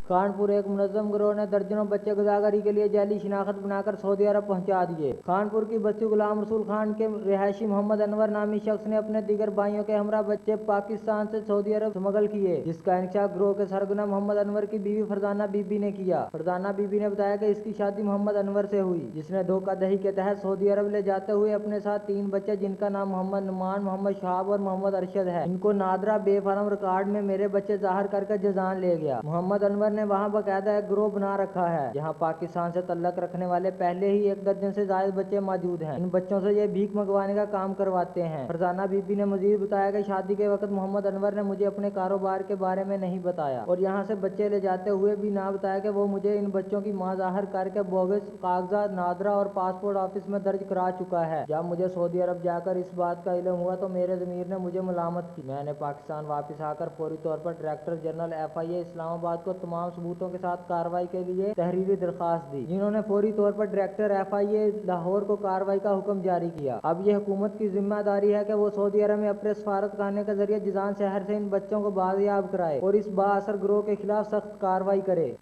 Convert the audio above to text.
कानपुर एक मुनज़्ज़म गिरोह ने दर्जनों बच्चे गुदागरी के लिए जाली शिनाख्त बनाकर सऊदी अरब पहुंचा दिए। कानपुर की बस्ती गुलाम रसूल खान के रिहायशी मोहम्मद अनवर नामी शख्स ने अपने दीगर भाइयों के हमरा बच्चे पाकिस्तान से सऊदी अरब स्मगल किए, जिसका इंकशाफ गिरोह के सरगना मोहम्मद अनवर की बीवी फरजाना बीबी ने किया। फरजाना बीबी ने बताया कि इसकी शादी मोहम्मद अनवर से हुई, जिसने धोखाधड़ी के तहत सऊदी अरब ले जाते हुए अपने साथ 3 बच्चे, जिनका नाम मोहम्मद नुमान, मोहम्मद शहाब और मोहम्मद अरशद है, इनको नादरा बेफार्म रिकॉर्ड में मेरे बच्चे जाहिर करके जजान ले गया। मोहम्मद अनवर ने वहाँ बाकायदा एक गिरोह बना रखा है, जहाँ पाकिस्तान से तल्लक रखने वाले पहले ही 1 दर्जन से ज्यादा बच्चे मौजूद हैं। इन बच्चों से ये भीख मंगवाने का काम करवाते हैं। फरजाना बीबी ने मजीद बताया कि शादी के वक्त मोहम्मद अनवर ने मुझे अपने कारोबार के बारे में नहीं बताया और यहाँ से बच्चे ले जाते हुए भी ना बताया कि वो मुझे इन बच्चों की मां जाहिर करके बोगस कागजात नादरा और पासपोर्ट ऑफिस में दर्ज करा चुका है। जब मुझे सऊदी अरब जाकर इस बात का इल्म हुआ तो मेरे ज़मीर ने मुझे मुलामत की। मैंने पाकिस्तान वापस आकर फौरी तौर पर डायरेक्टर जनरल FIA इस्लामाबाद को तमाम सबूतों के साथ कार्रवाई के लिए तहरीरी दरखास्त दी, जिन्होंने फौरी तौर पर डायरेक्टर FIA लाहौर को कार्रवाई का हुक्म जारी किया। अब यह हुकूमत की जिम्मेदारी है कि वो सऊदी अरब में अपने सफारत खाने के जरिए जिजान शहर से इन बच्चों को बाजियाब कराए और इस बाअसर गिरोह के खिलाफ सख्त कार्रवाई करे।